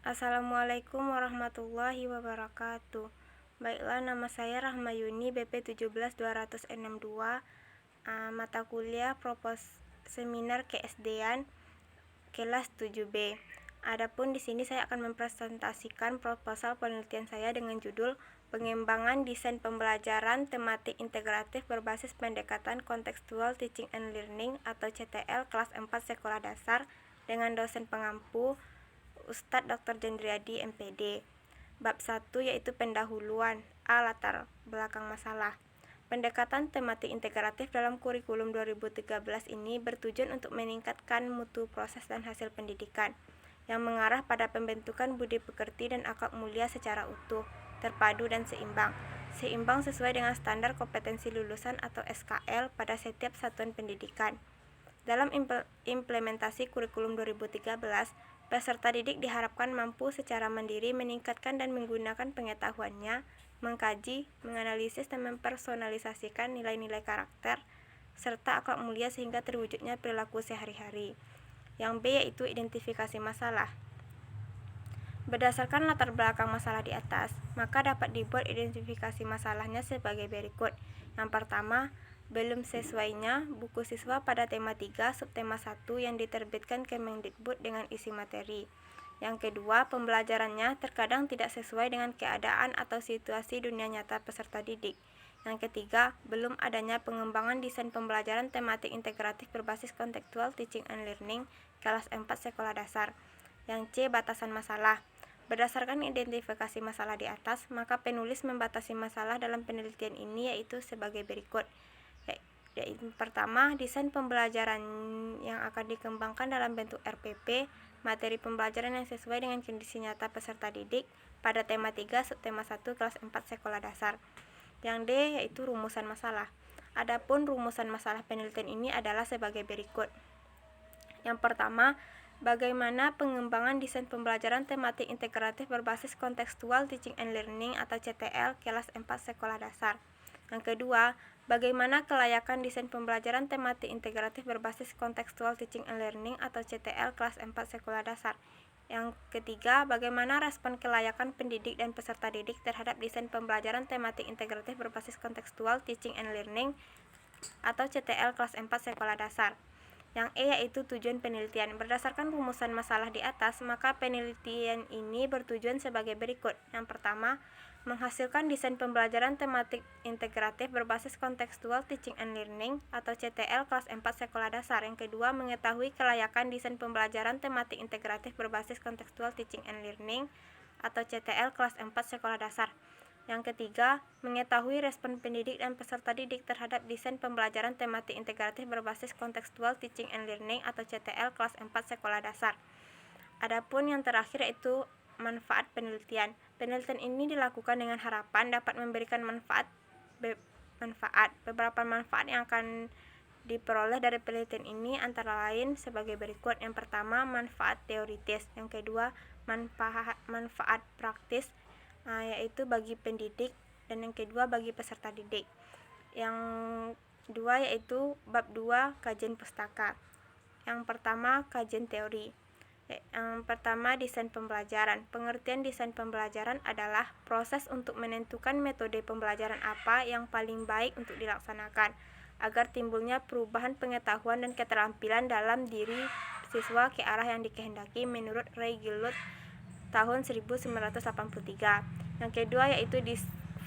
Assalamualaikum warahmatullahi wabarakatuh. Baiklah, nama saya Rahmayuni, BP 17262, mata kuliah seminar KSD-an kelas 7B. Adapun di sini saya akan mempresentasikan proposal penelitian saya dengan judul Pengembangan Desain Pembelajaran Tematik Integratif Berbasis Pendekatan Kontekstual Teaching and Learning atau CTL kelas 4 Sekolah Dasar dengan dosen pengampu Ustadz Dr. Jendriadi MPD. Bab 1 yaitu pendahuluan. A. Latar belakang masalah. Pendekatan tematik integratif dalam kurikulum 2013 ini bertujuan untuk meningkatkan mutu proses dan hasil pendidikan yang mengarah pada pembentukan budi pekerti dan akhlak mulia secara utuh, terpadu dan seimbang. Seimbang sesuai dengan standar kompetensi lulusan atau SKL pada setiap satuan pendidikan. Dalam implementasi kurikulum 2013, peserta didik diharapkan mampu secara mandiri meningkatkan dan menggunakan pengetahuannya, mengkaji, menganalisis dan mempersonalisasikan nilai-nilai karakter, serta akhlak mulia sehingga terwujudnya perilaku sehari-hari. Yang B yaitu identifikasi masalah. Berdasarkan latar belakang masalah di atas, maka dapat dibuat identifikasi masalahnya sebagai berikut. Yang pertama, belum sesuainya buku siswa pada tema 3 subtema 1 yang diterbitkan Kemendikbud dengan isi materi. Yang kedua, pembelajarannya terkadang tidak sesuai dengan keadaan atau situasi dunia nyata peserta didik. Yang ketiga, belum adanya pengembangan desain pembelajaran tematik integratif berbasis kontekstual teaching and learning kelas 4 sekolah dasar. Yang C, batasan masalah. Berdasarkan identifikasi masalah di atas, maka penulis membatasi masalah dalam penelitian ini yaitu sebagai berikut. Yaitu pertama, desain pembelajaran yang akan dikembangkan dalam bentuk RPP, materi pembelajaran yang sesuai dengan kondisi nyata peserta didik pada tema 3 subtema 1 kelas 4 sekolah dasar. Yang D yaitu rumusan masalah. Adapun rumusan masalah penelitian ini adalah sebagai berikut. Yang pertama, bagaimana pengembangan desain pembelajaran tematik integratif berbasis kontekstual teaching and learning atau CTL kelas 4 sekolah dasar. Yang kedua, bagaimana kelayakan desain pembelajaran tematik integratif berbasis kontekstual teaching and learning atau CTL kelas 4 sekolah dasar. Yang ketiga, bagaimana respon kelayakan pendidik dan peserta didik terhadap desain pembelajaran tematik integratif berbasis kontekstual teaching and learning atau CTL kelas 4 sekolah dasar. Yang E yaitu tujuan penelitian. Berdasarkan rumusan masalah di atas, maka penelitian ini bertujuan sebagai berikut. Yang pertama, menghasilkan desain pembelajaran tematik integratif berbasis kontekstual teaching and learning atau CTL kelas 4 sekolah dasar. Yang kedua, mengetahui kelayakan desain pembelajaran tematik integratif berbasis kontekstual teaching and learning atau CTL kelas 4 sekolah dasar. Yang ketiga, mengetahui respon pendidik dan peserta didik terhadap desain pembelajaran tematik integratif berbasis kontekstual teaching and learning atau CTL kelas 4 sekolah dasar. Adapun yang terakhir yaitu manfaat penelitian. Penelitian ini dilakukan dengan harapan dapat memberikan manfaat. Beberapa manfaat yang akan diperoleh dari penelitian ini antara lain sebagai berikut. Yang pertama, manfaat teoritis. Yang kedua, manfaat praktis, yaitu bagi pendidik, dan yang kedua bagi peserta didik. Yang dua yaitu bab 2 kajian pustaka. Yang pertama, kajian teori. Yang pertama, desain pembelajaran. Pengertian desain pembelajaran adalah proses untuk menentukan metode pembelajaran apa yang paling baik untuk dilaksanakan agar timbulnya perubahan pengetahuan dan keterampilan dalam diri siswa ke arah yang dikehendaki menurut Ray Gillood tahun 1983. Yang kedua yaitu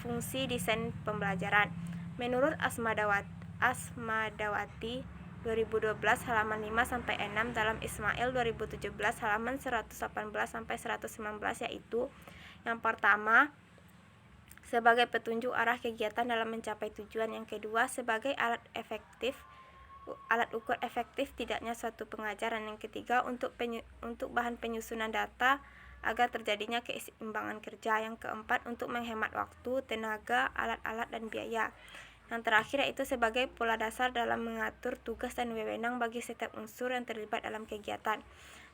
fungsi desain pembelajaran. Menurut Asmadawati 2012 halaman 5-6 dalam Ismail 2017 halaman 118-119 yaitu yang pertama, sebagai petunjuk arah kegiatan dalam mencapai tujuan. Yang kedua, sebagai alat ukur efektif tidaknya suatu pengajaran. Yang ketiga, untuk bahan penyusunan data agar terjadinya keseimbangan kerja. Yang keempat, untuk menghemat waktu, tenaga, alat-alat, dan biaya. Yang terakhir yaitu sebagai pola dasar dalam mengatur tugas dan wewenang bagi setiap unsur yang terlibat dalam kegiatan.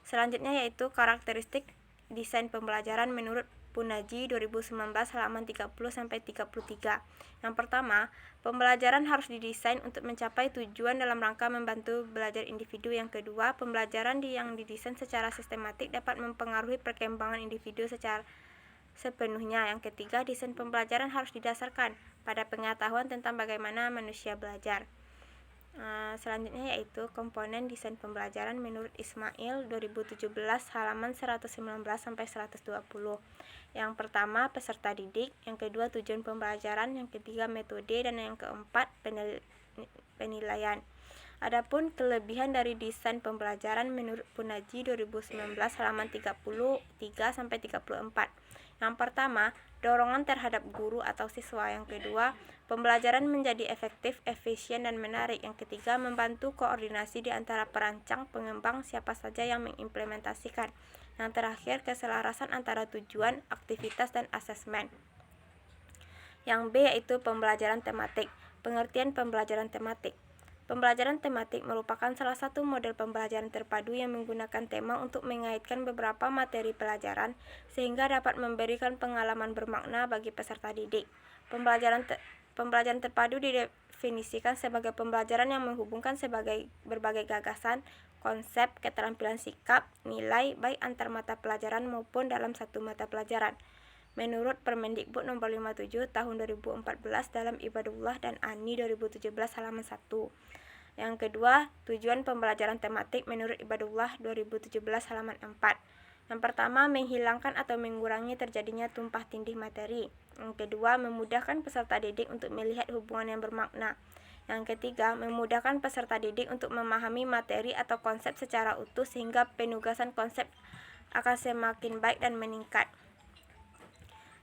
Selanjutnya yaitu karakteristik desain pembelajaran menurut Punaji 2019 halaman 30-33. Yang pertama, pembelajaran harus didesain untuk mencapai tujuan dalam rangka membantu belajar individu. Yang kedua, pembelajaran yang didesain secara sistematik dapat mempengaruhi perkembangan individu secara sepenuhnya. Yang ketiga, desain pembelajaran harus didasarkan pada pengetahuan tentang bagaimana manusia belajar. Selanjutnya yaitu komponen desain pembelajaran menurut Ismail 2017 halaman 119-120. Yang pertama, peserta didik, yang kedua tujuan pembelajaran, yang ketiga metode, dan yang keempat penilaian. Adapun kelebihan dari desain pembelajaran menurut Punaji 2019 halaman 33-34. Yang pertama, dorongan terhadap guru atau siswa. Yang kedua, pembelajaran menjadi efektif, efisien, dan menarik. Yang ketiga, membantu koordinasi di antara perancang, pengembang, siapa saja yang mengimplementasikan. Yang terakhir, keselarasan antara tujuan, aktivitas, dan asesmen. Yang B yaitu pembelajaran tematik. Pengertian pembelajaran tematik. Pembelajaran tematik merupakan salah satu model pembelajaran terpadu yang menggunakan tema untuk mengaitkan beberapa materi pelajaran sehingga dapat memberikan pengalaman bermakna bagi peserta didik. Pembelajaran terpadu didefinisikan sebagai pembelajaran yang menghubungkan berbagai gagasan, konsep, keterampilan sikap, nilai, baik antar mata pelajaran maupun dalam satu mata pelajaran. Menurut Permendikbud nomor 57 tahun 2014 dalam Ibadullah dan Ani 2017 halaman 1. Yang kedua, tujuan pembelajaran tematik menurut Ibadullah 2017 halaman 4. Yang pertama, menghilangkan atau mengurangi terjadinya tumpah tindih materi. Yang kedua, memudahkan peserta didik untuk melihat hubungan yang bermakna. Yang ketiga, memudahkan peserta didik untuk memahami materi atau konsep secara utuh sehingga penugasan konsep akan semakin baik dan meningkat.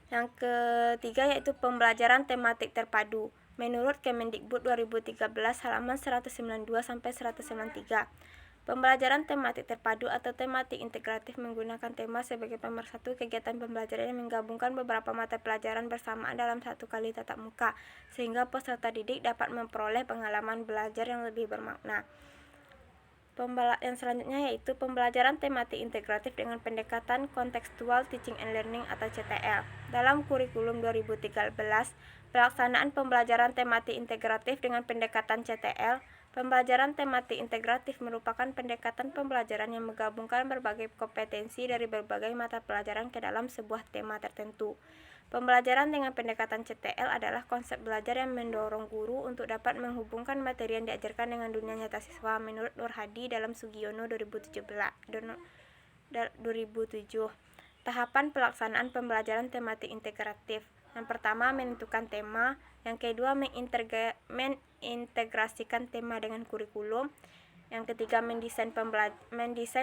Yang ketiga yaitu pembelajaran tematik terpadu. Menurut Kemendikbud 2013 halaman 192-193. Pembelajaran tematik terpadu atau tematik integratif menggunakan tema sebagai pemersatu kegiatan pembelajaran yang menggabungkan beberapa mata pelajaran bersamaan dalam satu kali tatap muka, sehingga peserta didik dapat memperoleh pengalaman belajar yang lebih bermakna. Yang selanjutnya yaitu pembelajaran tematik integratif dengan pendekatan kontekstual teaching and learning atau CTL. Dalam kurikulum 2013, pelaksanaan pembelajaran tematik integratif dengan pendekatan CTL. Pembelajaran tematik integratif merupakan pendekatan pembelajaran yang menggabungkan berbagai kompetensi dari berbagai mata pelajaran ke dalam sebuah tema tertentu. Pembelajaran dengan pendekatan CTL adalah konsep belajar yang mendorong guru untuk dapat menghubungkan materi yang diajarkan dengan dunia nyata siswa menurut Nur Hadi dalam Sugiono 2007. Tahapan pelaksanaan pembelajaran tematik integratif. Yang pertama, menentukan tema. Yang kedua, mengintegrasikan tema dengan kurikulum. Yang ketiga, mendesain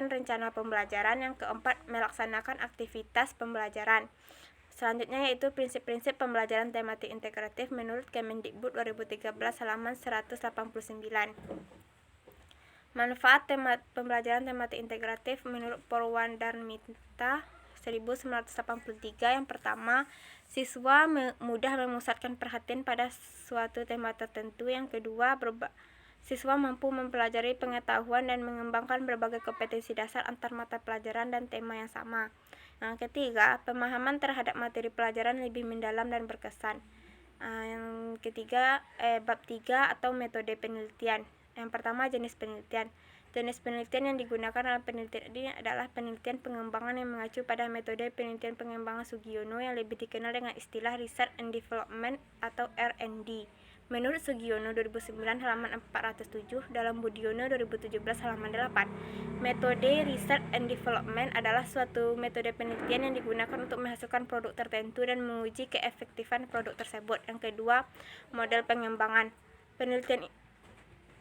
rencana pembelajaran. Yang keempat, melaksanakan aktivitas pembelajaran. Selanjutnya yaitu prinsip-prinsip pembelajaran tematik integratif menurut Kemendikbud 2013 halaman 189. Manfaat pembelajaran tematik integratif menurut Purwandarmita 1983. Yang pertama, siswa mudah memusatkan perhatian pada suatu tema tertentu. Yang kedua, siswa mampu mempelajari pengetahuan dan mengembangkan berbagai kompetensi dasar antar mata pelajaran dan tema yang sama. Yang ketiga, pemahaman terhadap materi pelajaran lebih mendalam dan berkesan. Yang ketiga, bab 3 atau metode penelitian. Yang pertama, jenis penelitian. Jenis penelitian yang digunakan dalam penelitian ini adalah penelitian pengembangan yang mengacu pada metode penelitian pengembangan Sugiono yang lebih dikenal dengan istilah Research and Development atau R&D. Menurut Sugiono 2009 halaman 407, dalam Budiono 2017 halaman 8, metode Research and Development adalah suatu metode penelitian yang digunakan untuk menghasilkan produk tertentu dan menguji keefektifan produk tersebut. Yang kedua, model pengembangan.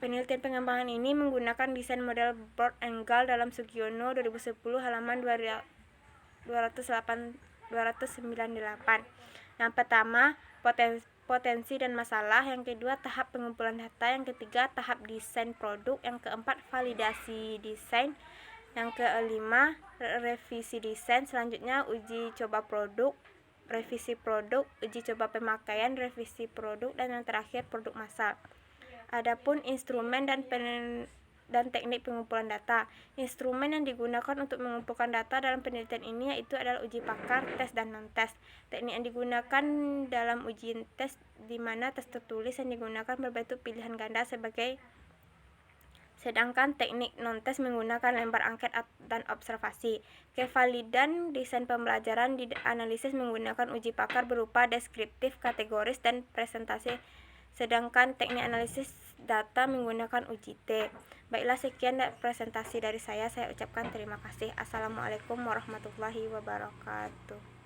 Penelitian pengembangan ini menggunakan desain model Broad and Gall dalam Sugiono 2010 halaman 298. Yang pertama, potensi dan masalah. Yang kedua, tahap pengumpulan data. Yang ketiga, tahap desain produk. Yang keempat, validasi desain. Yang kelima, revisi desain. Selanjutnya, uji coba produk, revisi produk, uji coba pemakaian, revisi produk, dan yang terakhir, produk massal. Adapun instrumen dan teknik pengumpulan data. Instrumen yang digunakan untuk mengumpulkan data dalam penelitian ini yaitu adalah uji pakar, tes, dan non-tes. Teknik yang digunakan dalam uji tes di mana tes tertulis yang digunakan berbentuk pilihan ganda sedangkan teknik non-tes menggunakan lembar angket dan observasi. Kevalidan desain pembelajaran di analisis menggunakan uji pakar berupa deskriptif, kategoris, dan presentasi, sedangkan teknik analisis data menggunakan uji T. Baiklah, sekian presentasi dari saya ucapkan terima kasih. Assalamualaikum warahmatullahi wabarakatuh.